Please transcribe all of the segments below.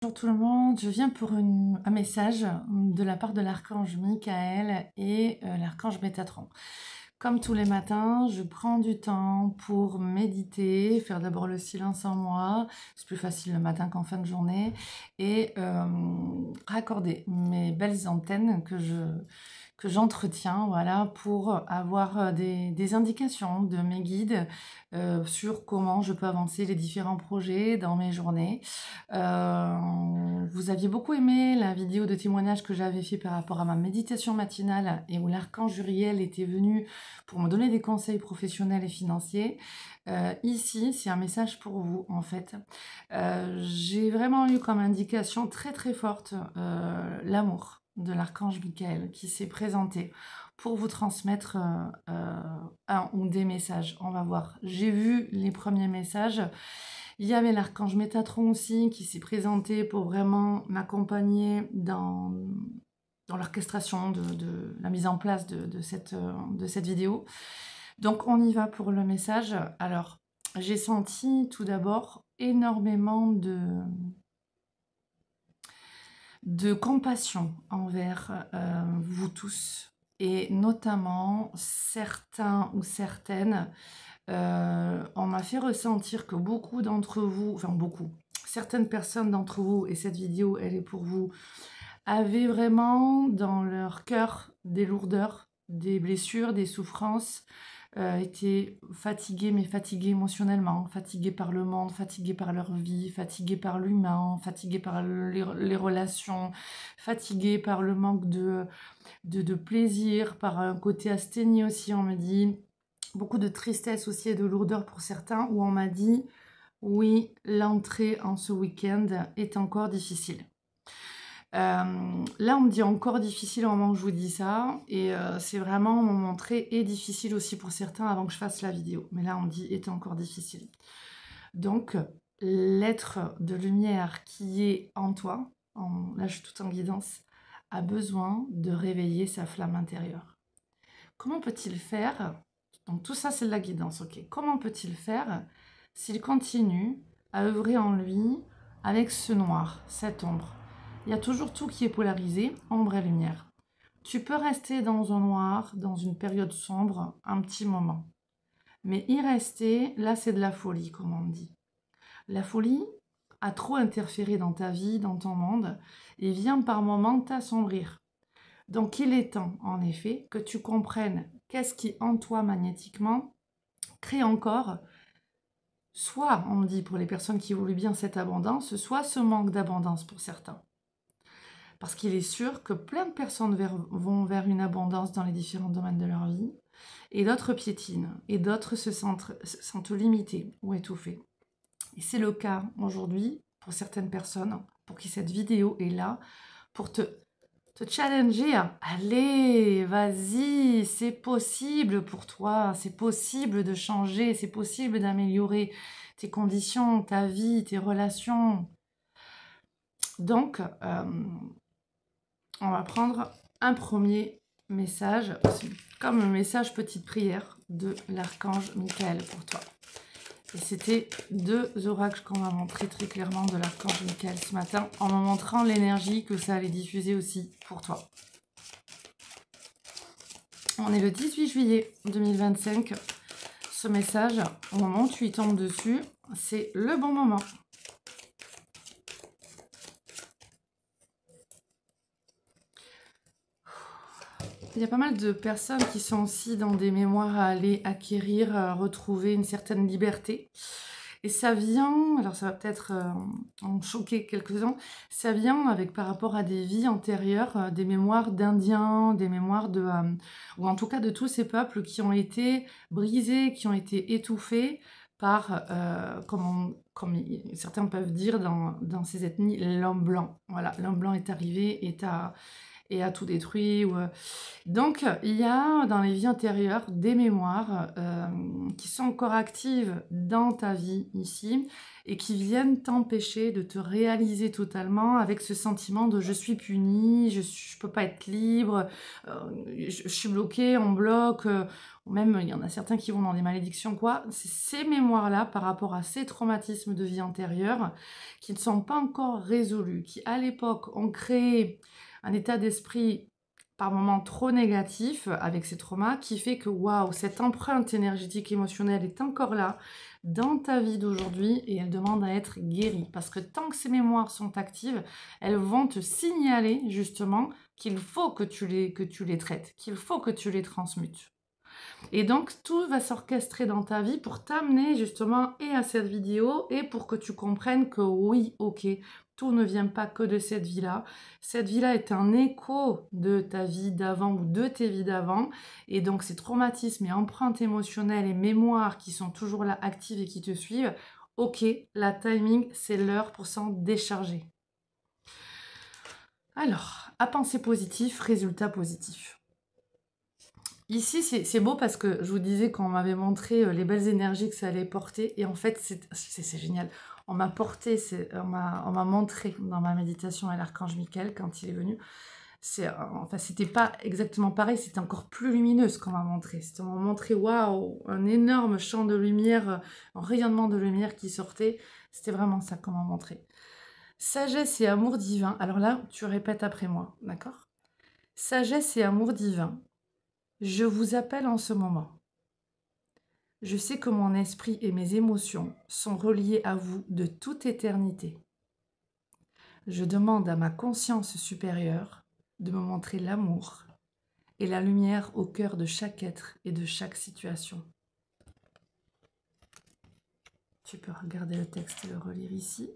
Bonjour tout le monde, je viens pour un message de la part de l'archange Michael et l'archange Métatron. Comme tous les matins, je prends du temps pour méditer, faire d'abord le silence en moi, c'est plus facile le matin qu'en fin de journée, et raccorder mes belles antennes que j'entretiens, voilà, pour avoir des indications de mes guides sur comment je peux avancer les différents projets dans mes journées. Vous aviez beaucoup aimé la vidéo de témoignage que j'avais fait par rapport à ma méditation matinale et où l'archange Uriel était venu pour me donner des conseils professionnels et financiers. Ici, c'est un message pour vous, en fait. J'ai vraiment eu comme indication très très forte l'amour de l'archange Michael qui s'est présenté pour vous transmettre un ou des messages. On va voir. J'ai vu les premiers messages. Il y avait l'archange Métatron aussi qui s'est présenté pour vraiment m'accompagner dans l'orchestration de la mise en place de cette vidéo. Donc on y va pour le message. Alors, j'ai senti tout d'abord énormément de compassion envers vous tous et notamment certains ou certaines. On m'a fait ressentir que beaucoup d'entre vous, enfin beaucoup, certaines personnes d'entre vous, et cette vidéo elle est pour vous, avaient vraiment dans leur cœur des lourdeurs, des blessures, des souffrances, étaient fatigués, mais fatigués émotionnellement, fatigués par le monde, fatigués par leur vie, fatigués par l'humain, fatigués par les relations, fatigués par le manque de plaisir, par un côté asthénie aussi, on me dit. Beaucoup de tristesse aussi et de lourdeur pour certains, où on m'a dit, oui, l'entrée en ce week-end est encore difficile. Là, on me dit encore difficile au moment où je vous dis ça, et c'est vraiment mon entrée est difficile aussi pour certains avant que je fasse la vidéo. Mais là, on me dit est encore difficile. Donc, l'être de lumière qui est en toi, là je suis tout en guidance, a besoin de réveiller sa flamme intérieure. Comment peut-il faire? Donc tout ça, c'est de la guidance, ok. Comment peut-il faire s'il continue à œuvrer en lui avec ce noir, cette ombre? Il y a toujours tout qui est polarisé, ombre et lumière. Tu peux rester dans un noir, dans une période sombre, un petit moment. Mais y rester, là, c'est de la folie, comme on dit. La folie a trop interféré dans ta vie, dans ton monde, et vient par moments t'assombrir. Donc il est temps, en effet, que tu comprennes qu'est-ce qui, en toi, magnétiquement, crée encore, soit, on me dit pour les personnes qui voulaient bien cette abondance, soit ce manque d'abondance pour certains. Parce qu'il est sûr que plein de personnes vont vers une abondance dans les différents domaines de leur vie, et d'autres piétinent, et d'autres se sentent limitées ou étouffées. Et c'est le cas aujourd'hui pour certaines personnes, pour qui cette vidéo est là, pour te challenger. Allez, vas-y, c'est possible pour toi, c'est possible de changer, c'est possible d'améliorer tes conditions, ta vie, tes relations. Donc, on va prendre un premier message, comme un message petite prière de l'archange Michael pour toi. Et c'était deux oracles qu'on m'a montré très clairement de l'archange Michael ce matin, en me montrant l'énergie que ça allait diffuser aussi pour toi. On est le 18 juillet 2025. Ce message, au moment où tu y tombes dessus, c'est le bon moment. Il y a pas mal de personnes qui sont aussi dans des mémoires à aller acquérir, à retrouver une certaine liberté. Et ça vient, alors ça va peut-être en choquer quelques-uns, ça vient avec par rapport à des vies antérieures, des mémoires d'Indiens, des mémoires de, ou en tout cas de tous ces peuples qui ont été brisés, qui ont été étouffés par, comme certains peuvent dire dans ces ethnies, l'homme blanc. Voilà, l'homme blanc est arrivé et a tout détruit. Donc, il y a dans les vies antérieures des mémoires qui sont encore actives dans ta vie ici et qui viennent t'empêcher de te réaliser totalement avec ce sentiment de je suis puni, je ne peux pas être libre, je suis bloqué, on bloque, ou même il y en a certains qui vont dans des malédictions, quoi. C'est ces mémoires-là par rapport à ces traumatismes de vie antérieure qui ne sont pas encore résolus, qui à l'époque ont créé un état d'esprit par moments trop négatif avec ces traumas qui fait que waouh, cette empreinte énergétique émotionnelle est encore là dans ta vie d'aujourd'hui et elle demande à être guérie. Parce que tant que ces mémoires sont actives, elles vont te signaler justement qu'il faut que tu les traites, qu'il faut que tu les transmutes. Et donc, tout va s'orchestrer dans ta vie pour t'amener justement et à cette vidéo et pour que tu comprennes que oui, ok, tout ne vient pas que de cette vie-là. Cette vie-là est un écho de ta vie d'avant ou de tes vies d'avant. Et donc, ces traumatismes et empreintes émotionnelles et mémoires qui sont toujours là actives et qui te suivent, ok, la timing, c'est l'heure pour s'en décharger. Alors, à penser positif, résultat positif. Ici, c'est beau parce que je vous disais qu'on m'avait montré les belles énergies que ça allait porter. Et en fait, c'est génial. On m'a montré dans ma méditation à l'archange Michael quand il est venu. Enfin, c'était pas exactement pareil, c'était encore plus lumineux ce qu'on m'a montré. On m'a montré, waouh, un énorme champ de lumière, un rayonnement de lumière qui sortait. C'était vraiment ça qu'on m'a montré. Sagesse et amour divin. Alors là, tu répètes après moi, d'accord? Sagesse et amour divin. Je vous appelle en ce moment. Je sais que mon esprit et mes émotions sont reliés à vous de toute éternité. Je demande à ma conscience supérieure de me montrer l'amour et la lumière au cœur de chaque être et de chaque situation. Tu peux regarder le texte et le relire ici.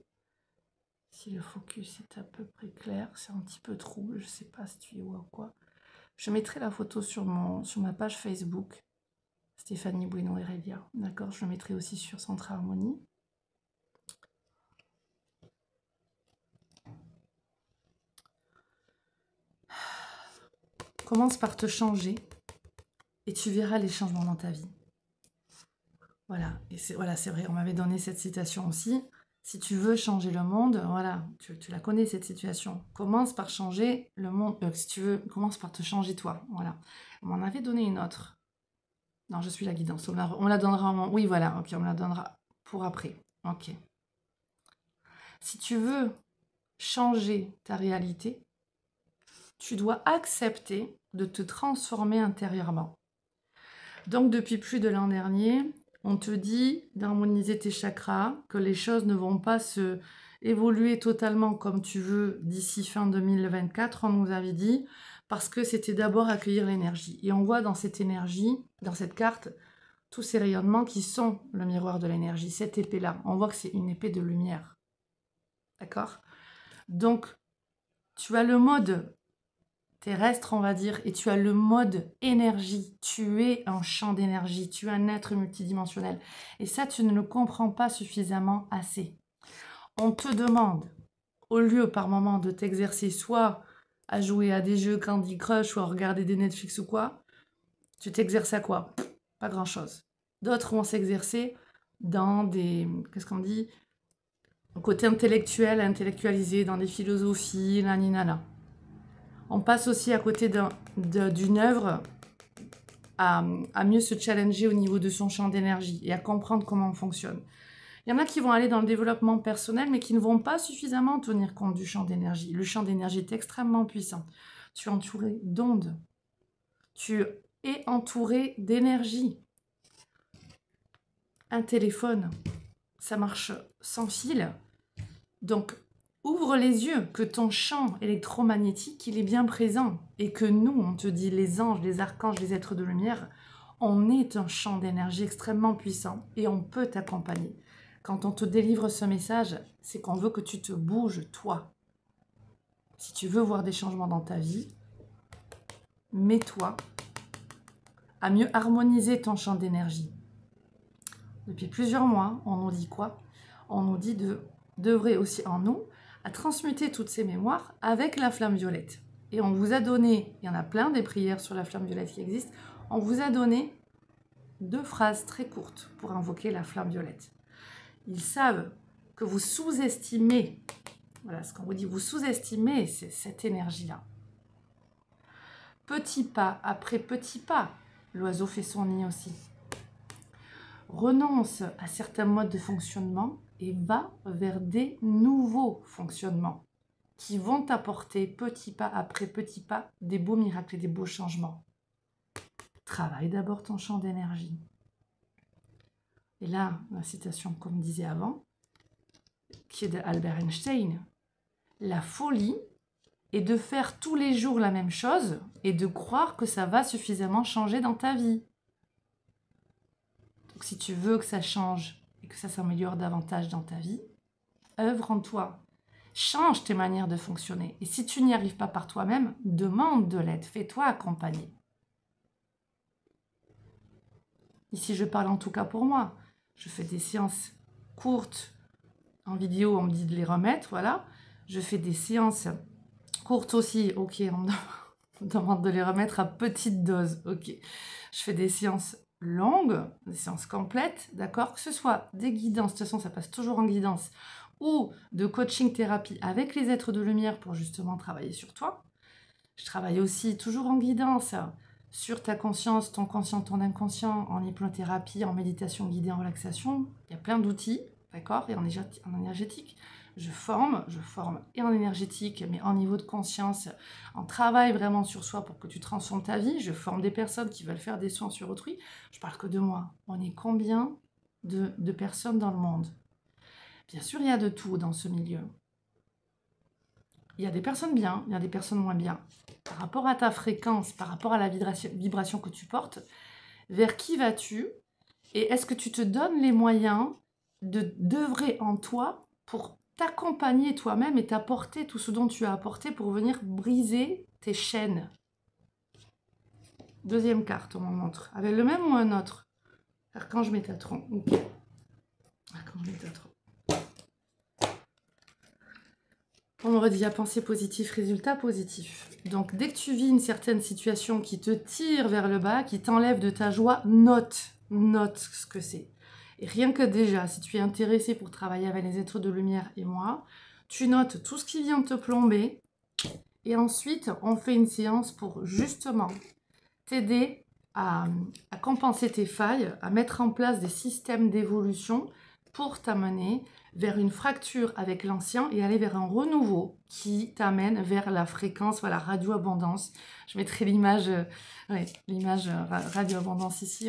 Si le focus est à peu près clair, c'est un petit peu trouble, je ne sais pas si tu y vois ou quoi. Je mettrai la photo sur ma page Facebook, Stéphanie Bueno Heredia. D'accord, je le mettrai aussi sur Centre Harmonie. Commence par te changer et tu verras les changements dans ta vie. Voilà, et c'est vrai, on m'avait donné cette citation aussi. Si tu veux changer le monde, voilà, tu la connais cette situation. Commence par changer le monde, si tu veux, commence par te changer toi. Voilà. On m'en avait donné une autre. Non, je suis la guidance. On la donnera. Oui, voilà, ok, on me la donnera pour après. Ok. Si tu veux changer ta réalité, tu dois accepter de te transformer intérieurement. Donc, depuis plus de l'an dernier, on te dit d'harmoniser tes chakras, que les choses ne vont pas se évoluer totalement comme tu veux d'ici fin 2024, on nous avait dit, parce que c'était d'abord accueillir l'énergie. Et on voit dans cette énergie, dans cette carte, tous ces rayonnements qui sont le miroir de l'énergie. Cette épée-là, on voit que c'est une épée de lumière. D'accord? Donc, tu as le mode terrestre, on va dire, et tu as le mode énergie. Tu es un champ d'énergie, tu es un être multidimensionnel. Et ça, tu ne le comprends pas suffisamment assez. On te demande, au lieu par moment de t'exercer soit à jouer à des jeux Candy Crush ou à regarder des Netflix ou quoi, tu t'exerces à quoi? Pas grand-chose. D'autres vont s'exercer dans des, qu'est-ce qu'on dit, côté intellectuel, intellectualisé, dans des philosophies, naninana. On passe aussi à côté d'une œuvre à mieux se challenger au niveau de son champ d'énergie et à comprendre comment on fonctionne. Il y en a qui vont aller dans le développement personnel, mais qui ne vont pas suffisamment tenir compte du champ d'énergie. Le champ d'énergie est extrêmement puissant. Tu es entouré d'ondes. Tu es entouré d'énergie. Un téléphone, ça marche sans fil. Donc, ouvre les yeux, que ton champ électromagnétique, il est bien présent. Et que nous, on te dit, les anges, les archanges, les êtres de lumière, on est un champ d'énergie extrêmement puissant et on peut t'accompagner. Quand on te délivre ce message, c'est qu'on veut que tu te bouges, toi. Si tu veux voir des changements dans ta vie, mets-toi à mieux harmoniser ton champ d'énergie. Depuis plusieurs mois, on nous dit quoi? On nous dit d'œuvrer aussi en nous à transmuter toutes ces mémoires avec la flamme violette. Et on vous a donné, il y en a plein des prières sur la flamme violette qui existent, on vous a donné 2 phrases très courtes pour invoquer la flamme violette. Ils savent que vous sous-estimez, voilà ce qu'on vous dit, vous sous-estimez cette énergie-là. Petit pas après petit pas, l'oiseau fait son nid aussi. Renonce à certains modes de fonctionnement et va vers des nouveaux fonctionnements qui vont t'apporter petit pas après petit pas des beaux miracles et des beaux changements. Travaille d'abord ton champ d'énergie. Et là, la citation qu'on me disait avant, qui est de Albert Einstein, la folie est de faire tous les jours la même chose et de croire que ça va suffisamment changer dans ta vie. Donc si tu veux que ça change et que ça s'améliore davantage dans ta vie, œuvre en toi. Change tes manières de fonctionner. Et si tu n'y arrives pas par toi-même, demande de l'aide. Fais-toi accompagner. Ici, je parle en tout cas pour moi. Je fais des séances courtes. En vidéo, on me dit de les remettre, voilà. Je fais des séances courtes aussi. Ok, on me demande de les remettre à petite dose. Ok. Je fais des séances longues, des séances complètes, d'accord? Que ce soit des guidances, de toute façon, ça passe toujours en guidance, ou de coaching thérapie avec les êtres de lumière pour justement travailler sur toi. Je travaille aussi toujours en guidance sur ta conscience, ton conscient, ton inconscient, en hypnothérapie, en méditation guidée, en relaxation. Il y a plein d'outils, d'accord? Et en énergétique. Je forme et en énergétique, mais en niveau de conscience, en travail vraiment sur soi pour que tu transformes ta vie. Je forme des personnes qui veulent faire des soins sur autrui. Je parle que de moi. On est combien de personnes dans le monde? Bien sûr, il y a de tout dans ce milieu. Il y a des personnes bien, il y a des personnes moins bien. Par rapport à ta fréquence, par rapport à la vibration que tu portes, vers qui vas-tu? Et est-ce que tu te donnes les moyens d'œuvrer en toi pour t'accompagner toi-même et t'apporter tout ce dont tu as apporté pour venir briser tes chaînes? Deuxième carte, on m'en montre. Avec le même ou un autre? Archange Métatron. Ok. Archange Métatron. On me redit à penser positif, résultat positif. Donc, dès que tu vis une certaine situation qui te tire vers le bas, qui t'enlève de ta joie, note ce que c'est. Et rien que déjà, si tu es intéressé pour travailler avec les êtres de lumière et moi, tu notes tout ce qui vient te plomber. Et ensuite, on fait une séance pour justement t'aider à compenser tes failles, à mettre en place des systèmes d'évolution pour t'amener vers une fracture avec l'ancien et aller vers un renouveau qui t'amène vers la fréquence, voilà, radio-abondance. Je mettrai l'image radio-abondance ici.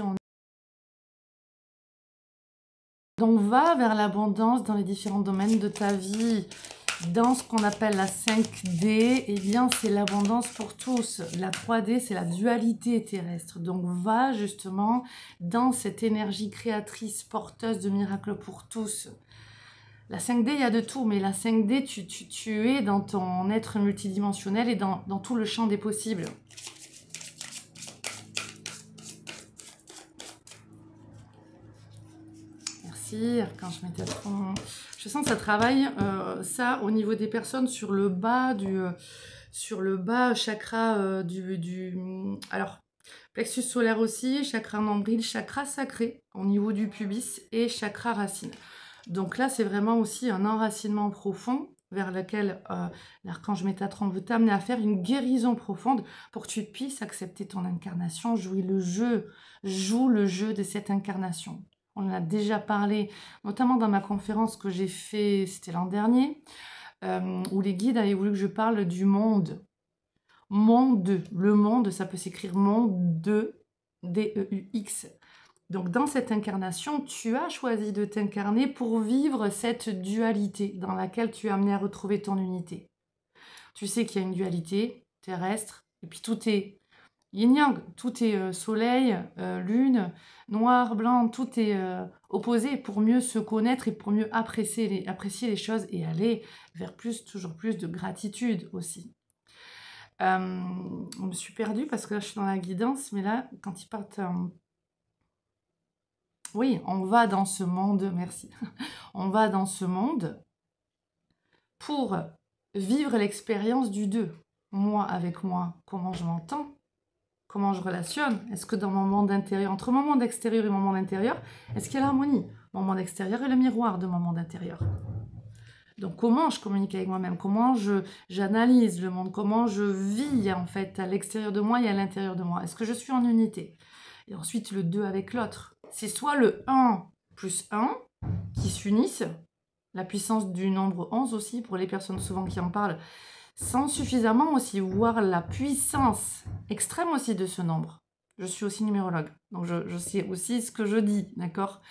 On va vers l'abondance dans les différents domaines de ta vie. Dans ce qu'on appelle la 5D, eh bien, c'est l'abondance pour tous. La 3D, c'est la dualité terrestre. Donc, va justement dans cette énergie créatrice, porteuse de miracles pour tous. La 5D, il y a de tout, mais la 5D, tu es dans ton être multidimensionnel et dans tout le champ des possibles. Merci, Archange Métatron. Je sens que ça travaille, ça, au niveau des personnes, sur le bas chakra alors, plexus solaire aussi, chakra nombril, chakra sacré, au niveau du pubis, et chakra racine. Donc là, c'est vraiment aussi un enracinement profond vers lequel l'archange Métatron veut t'amener à faire une guérison profonde pour que tu puisses accepter ton incarnation, joue le jeu de cette incarnation. On en a déjà parlé, notamment dans ma conférence que j'ai fait, c'était l'an dernier, où les guides avaient voulu que je parle du monde. Monde, le monde, ça peut s'écrire monde, D-E-U-X. Donc dans cette incarnation, tu as choisi de t'incarner pour vivre cette dualité dans laquelle tu es amené à retrouver ton unité. Tu sais qu'il y a une dualité terrestre, et puis tout est yin-yang, tout est soleil, lune, noir, blanc, tout est opposé pour mieux se connaître et pour mieux apprécier les choses et aller vers toujours plus de gratitude aussi. Je me suis perdue parce que là je suis dans la guidance, mais là quand ils partent... Oui, on va dans ce monde, merci. On va dans ce monde pour vivre l'expérience du deux. moi avec moi, comment je m'entends, comment je relationne. Est-ce que dans mon monde intérieur, entre mon monde extérieur et mon monde intérieur, est-ce qu'il y a l'harmonie? Mon monde extérieur est le miroir de mon monde intérieur. Donc comment je communique avec moi-même, comment j'analyse le monde, comment je vis en fait à l'extérieur de moi et à l'intérieur de moi. Est-ce que je suis en unité? Et ensuite le 2 avec l'autre. C'est soit le 1 plus 1 qui s'unissent, la puissance du nombre 11 aussi, pour les personnes souvent qui en parlent, sans suffisamment aussi voir la puissance extrême aussi de ce nombre. Je suis aussi numérologue, donc je sais aussi ce que je dis, d'accord?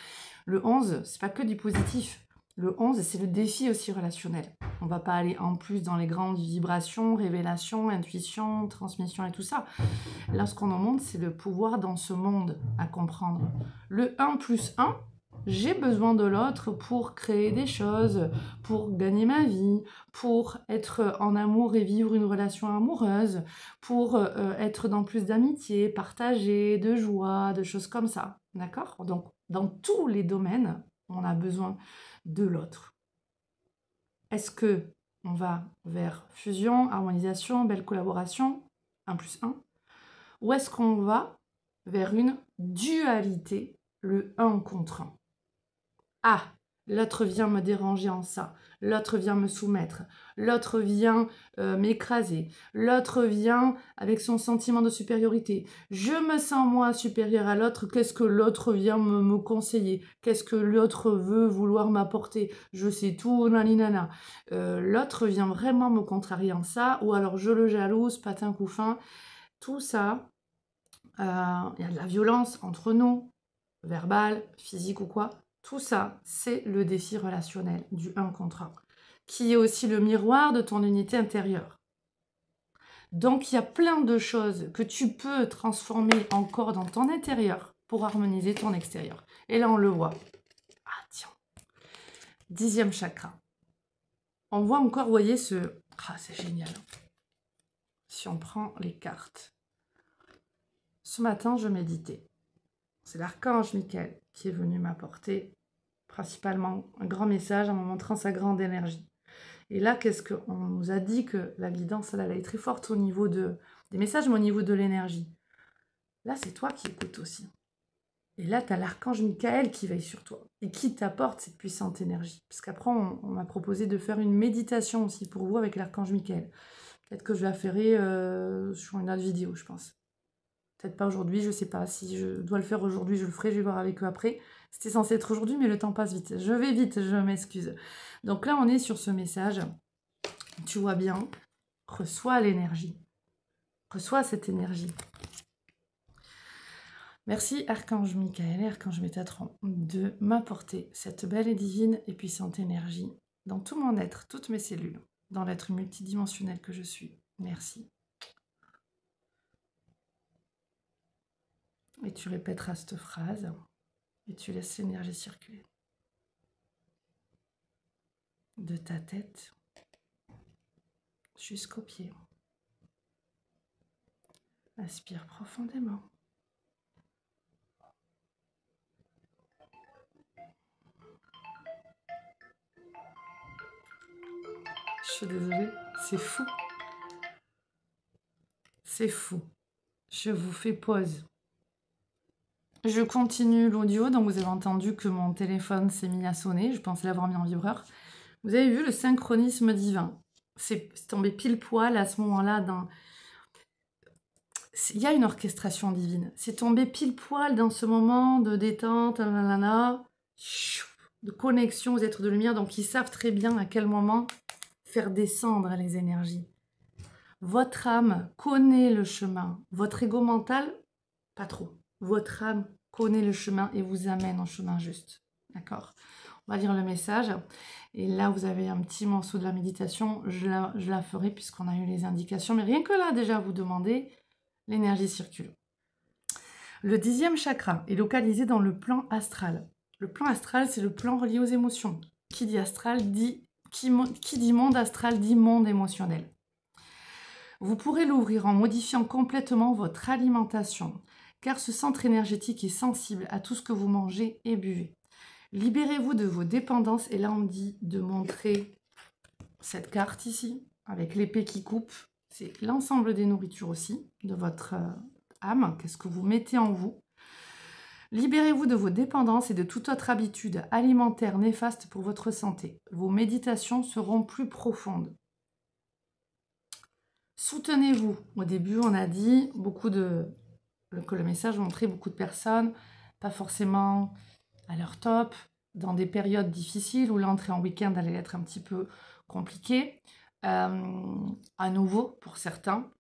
Le 11, c'est pas que du positif. Le 11, c'est le défi aussi relationnel. On va pas aller en plus dans les grandes vibrations, révélations, intuition, transmission et tout ça. Là, ce qu'on en montre, c'est le pouvoir dans ce monde à comprendre. Le 1 plus 1, j'ai besoin de l'autre pour créer des choses, pour gagner ma vie, pour être en amour et vivre une relation amoureuse, pour être dans plus d'amitié, partager, de joie, de choses comme ça. D'accord? Donc, dans tous les domaines, on a besoin de l'autre. Est-ce que on va vers fusion, harmonisation, belle collaboration, 1 plus 1, ou est-ce qu'on va vers une dualité, le 1 contre 1? Ah, l'autre vient me déranger en ça, l'autre vient me soumettre, l'autre vient m'écraser, l'autre vient avec son sentiment de supériorité. Je me sens moi supérieure à l'autre, qu'est-ce que l'autre vient me conseiller? Qu'est-ce que l'autre veut vouloir m'apporter? Je sais tout, naninana. L'autre vient vraiment me contrarier en ça, ou alors je le jalouse, patin couffin. Tout ça, il y a de la violence entre nous, verbale, physique ou quoi. Tout ça, c'est le défi relationnel du 1 contre 1, qui est aussi le miroir de ton unité intérieure. Donc, il y a plein de choses que tu peux transformer encore dans ton intérieur pour harmoniser ton extérieur. Et là, on le voit. Ah, tiens. 10e chakra. On voit encore, vous voyez, ce... Ah, c'est génial. Si on prend les cartes. Ce matin, je méditais. C'est l'archange Michael qui est venu m'apporter principalement un grand message en me montrant sa grande énergie. Et là, qu'est-ce qu'on nous a dit que la guidance, elle est très forte au niveau des messages, mais au niveau de l'énergie. Là, c'est toi qui écoutes aussi. Et là, tu as l'archange Michael qui veille sur toi et qui t'apporte cette puissante énergie. Parce qu'après, on m'a proposé de faire une méditation aussi pour vous avec l'archange Michael. Peut-être que je la ferai sur une autre vidéo, je pense. Peut-être pas aujourd'hui, je sais pas. Si je dois le faire aujourd'hui, je le ferai, je vais voir avec eux après. C'était censé être aujourd'hui, mais le temps passe vite. Je vais vite, je m'excuse. Donc là, on est sur ce message. Tu vois bien, reçois l'énergie. Reçois cette énergie. Merci Archange Michael et Archange Métatron de m'apporter cette belle et divine et puissante énergie dans tout mon être, toutes mes cellules, dans l'être multidimensionnel que je suis. Merci. Et tu répéteras cette phrase et tu laisses l'énergie circuler. De ta tête jusqu'aux pieds. Inspire profondément. Je suis désolée, c'est fou. C'est fou. Je vous fais pause. Je continue l'audio, donc vous avez entendu que mon téléphone s'est mis à sonner. Je pensais l'avoir mis en vibreur. Vous avez vu le synchronisme divin. C'est tombé pile poil à ce moment-là. Il y a une orchestration divine. C'est tombé pile poil dans ce moment de détente, de connexion aux êtres de lumière. Donc ils savent très bien à quel moment faire descendre les énergies. Votre âme connaît le chemin. Votre ego mental, pas trop. Votre âme connaît le chemin et vous amène au chemin juste. D'accord? On va lire le message. Et là, vous avez un petit morceau de la méditation. Je la ferai puisqu'on a eu les indications. Mais rien que là, déjà, vous demandez, l'énergie circule. Le 10e chakra est localisé dans le plan astral. Le plan astral, c'est le plan relié aux émotions. Qui dit astral dit... Qui dit monde astral dit monde émotionnel. Vous pourrez l'ouvrir en modifiant complètement votre alimentation, car ce centre énergétique est sensible à tout ce que vous mangez et buvez. Libérez-vous de vos dépendances, et là on dit de montrer cette carte ici, avec l'épée qui coupe, c'est l'ensemble des nourritures aussi, de votre âme. Qu'est-ce que vous mettez en vous? Libérez-vous de vos dépendances et de toute autre habitude alimentaire néfaste pour votre santé. Vos méditations seront plus profondes. Soutenez-vous. Au début, on a dit que le message montrait beaucoup de personnes, pas forcément à leur top, dans des périodes difficiles où l'entrée en week-end allait être un petit peu compliquée. À nouveau, pour certains.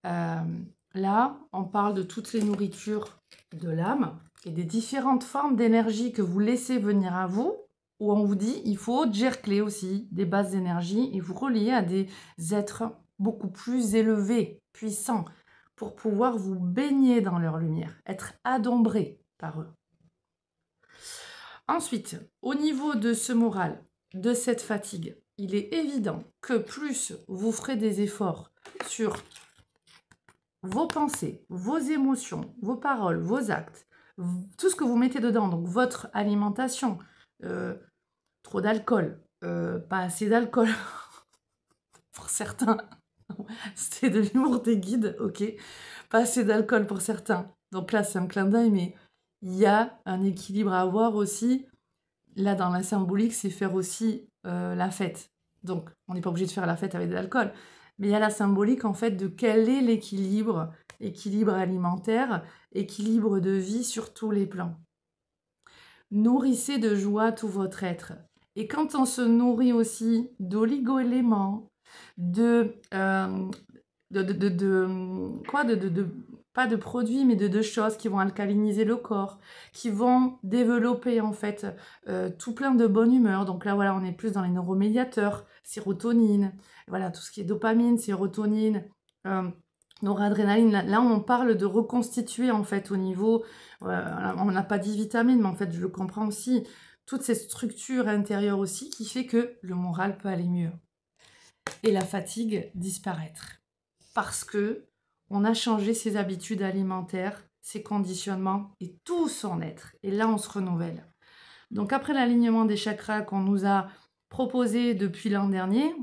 Là, on parle de toutes les nourritures de l'âme et des différentes formes d'énergie que vous laissez venir à vous, où on vous dit il faut gercler aussi des bases d'énergie et vous relier à des êtres beaucoup plus élevés, puissants, pour pouvoir vous baigner dans leur lumière, être adombré par eux. Ensuite, au niveau de ce moral, de cette fatigue, il est évident que plus vous ferez des efforts sur vos pensées, vos émotions, vos paroles, vos actes, tout ce que vous mettez dedans, donc votre alimentation, trop d'alcool, pas assez d'alcool, pour certains, c'était de l'humour des guides, ok, pas assez d'alcool pour certains, donc là c'est un clin d'œil, mais il y a un équilibre à avoir aussi, là dans la symbolique, c'est faire aussi la fête, donc on n'est pas obligé de faire la fête avec de l'alcool, mais il y a la symbolique en fait de quel est l'équilibre, équilibre alimentaire, équilibre de vie sur tous les plans. Nourrissez de joie tout votre être. Et quand on se nourrit aussi d'oligo-éléments, pas de produits, mais de choses qui vont alcaliniser le corps, qui vont développer en fait tout plein de bonne humeur. Donc là, voilà, on est plus dans les neuromédiateurs, sérotonine, voilà, tout ce qui est dopamine, sérotonine, noradrénaline. Là, on parle de reconstituer en fait au niveau, on n'a pas dit vitamines, mais en fait, je le comprends aussi, toutes ces structures intérieures aussi qui fait que le moral peut aller mieux. Et la fatigue disparaître. Parce que on a changé ses habitudes alimentaires, ses conditionnements et tout son être. Et là, on se renouvelle. Donc après l'alignement des chakras qu'on nous a proposé depuis l'an dernier,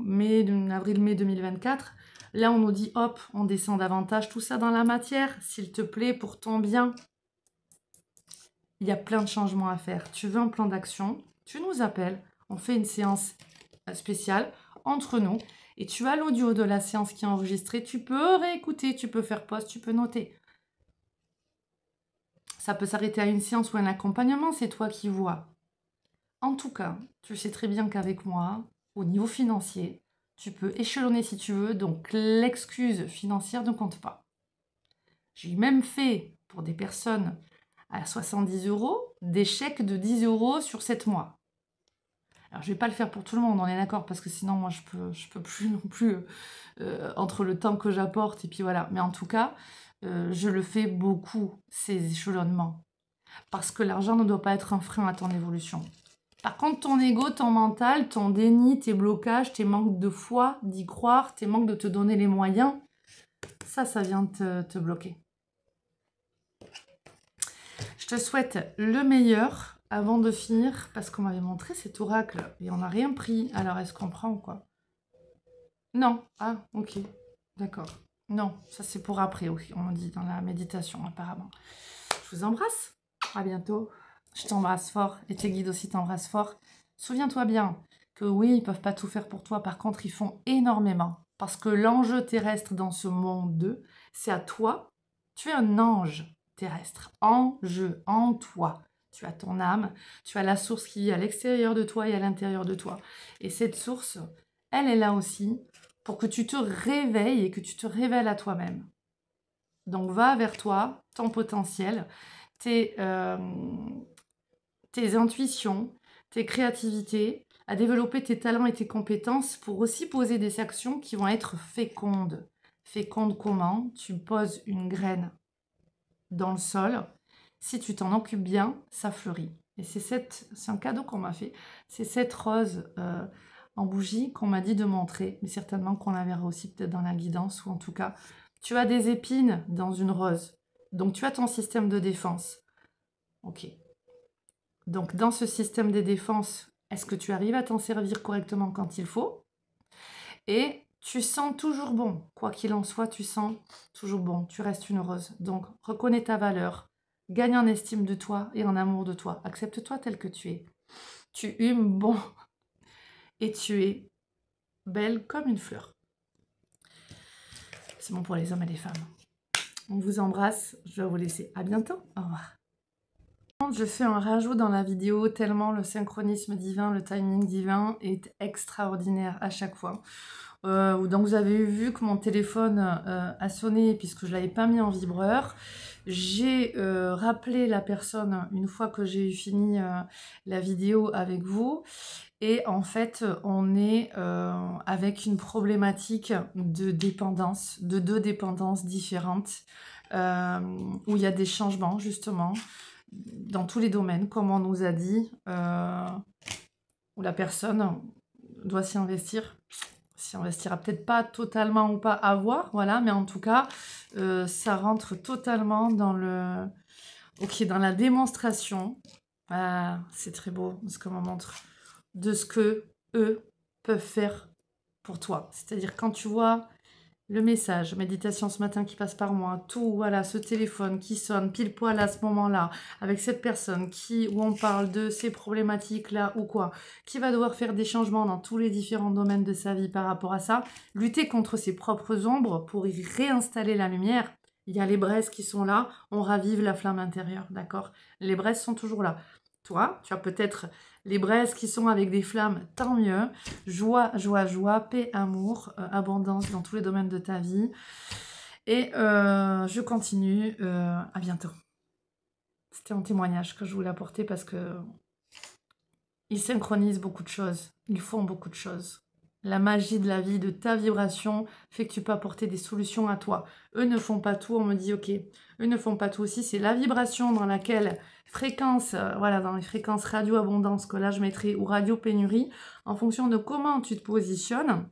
avril-mai 2024, là on nous dit hop, on descend davantage tout ça dans la matière, s'il te plaît, pour ton bien. Il y a plein de changements à faire. Tu veux un plan d'action, tu nous appelles, on fait une séance spéciale entre nous. Et tu as l'audio de la séance qui est enregistrée, tu peux réécouter, tu peux faire pause, tu peux noter. Ça peut s'arrêter à une séance ou un accompagnement, c'est toi qui vois. En tout cas, tu sais très bien qu'avec moi, au niveau financier, tu peux échelonner si tu veux, donc l'excuse financière ne compte pas. J'ai même fait, pour des personnes à 70 €, des chèques de 10 € sur 7 mois. Alors, je ne vais pas le faire pour tout le monde, on est d'accord, parce que sinon, moi, je peux plus non plus, entre le temps que j'apporte, et puis voilà. Mais en tout cas, je le fais beaucoup, ces échelonnements. Parce que l'argent ne doit pas être un frein à ton évolution. Par contre, ton ego, ton mental, ton déni, tes blocages, tes manques de foi, d'y croire, tes manques de te donner les moyens, ça vient te bloquer. Je te souhaite le meilleur. Avant de finir, parce qu'on m'avait montré cet oracle et on n'a rien pris, alors est-ce qu'on prend ou quoi? Non. Ah, ok. D'accord. Non, ça c'est pour après, on me dit dans la méditation apparemment. Je vous embrasse. À bientôt. Je t'embrasse fort et tes guides aussi t'embrassent fort. Souviens-toi bien que oui, ils peuvent pas tout faire pour toi. Par contre, ils font énormément. Parce que l'enjeu terrestre dans ce monde, c'est à toi. Tu es un ange terrestre. Enjeu en toi. Tu as ton âme, tu as la source qui est à l'extérieur de toi et à l'intérieur de toi. Et cette source, elle est là aussi pour que tu te réveilles et que tu te révèles à toi-même. Donc va vers toi, ton potentiel, tes intuitions, tes créativités, à développer tes talents et tes compétences pour aussi poser des actions qui vont être fécondes. Fécondes comment? Tu poses une graine dans le sol. Si tu t'en occupes bien, ça fleurit. Et c'est un cadeau qu'on m'a fait. C'est cette rose en bougie qu'on m'a dit de montrer. Mais certainement qu'on la verra aussi peut-être dans la guidance. Ou en tout cas, tu as des épines dans une rose. Donc tu as ton système de défense. Ok. Donc dans ce système de défense, est-ce que tu arrives à t'en servir correctement quand il faut? Et Tu sens toujours bon. Quoi qu'il en soit, tu sens toujours bon. Tu restes une rose. Donc, reconnais ta valeur. Gagne en estime de toi et en amour de toi. Accepte-toi tel que tu es. Tu humes bon et tu es belle comme une fleur. C'est bon pour les hommes et les femmes. On vous embrasse. Je vais vous laisser. À bientôt. Au revoir. Je fais un rajout dans la vidéo tellement le synchronisme divin, le timing divin est extraordinaire à chaque fois. Donc vous avez vu que mon téléphone a sonné puisque je ne l'avais pas mis en vibreur. J'ai rappelé la personne une fois que j'ai fini la vidéo avec vous. Et en fait, on est avec une problématique de dépendance, de 2 dépendances différentes, où il y a des changements justement dans tous les domaines, comme on nous a dit, où la personne doit s'y investir. S'y investira peut-être pas totalement ou pas à voir, voilà, mais en tout cas, ça rentre totalement dans le... Ok, dans la démonstration. Ah, c'est très beau ce qu'on me montre. De ce que eux peuvent faire pour toi. C'est-à-dire quand tu vois le message, méditation ce matin qui passe par moi, tout, voilà, ce téléphone qui sonne pile poil à ce moment-là, avec cette personne où on parle de ces problématiques-là ou quoi, qui va devoir faire des changements dans tous les différents domaines de sa vie par rapport à ça, lutter contre ses propres ombres pour y réinstaller la lumière. Il y a les braises qui sont là, on ravive la flamme intérieure, d'accord? Les braises sont toujours là. Toi, tu as peut-être les braises qui sont avec des flammes, tant mieux. Joie, joie, joie, paix, amour, abondance dans tous les domaines de ta vie. Et je continue. À bientôt. C'était un témoignage que je voulais apporter parce que ils synchronisent beaucoup de choses. Ils font beaucoup de choses. La magie de la vie, de ta vibration, fait que tu peux apporter des solutions à toi. Eux ne font pas tout, on me dit ok. Eux ne font pas tout aussi, c'est la vibration dans laquelle fréquence, voilà, dans les fréquences radio abondance que là je mettrai, ou radio pénurie, en fonction de comment tu te positionnes,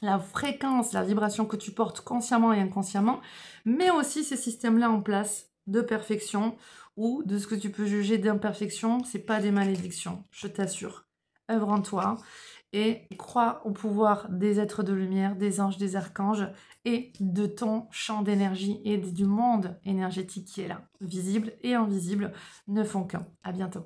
la fréquence, la vibration que tu portes consciemment et inconsciemment, mais aussi ces systèmes-là en place de perfection ou de ce que tu peux juger d'imperfection, c'est pas des malédictions, je t'assure. Œuvre en toi et crois au pouvoir des êtres de lumière, des anges, des archanges et de ton champ d'énergie et du monde énergétique qui est là, visible et invisible, ne font qu'un. À bientôt.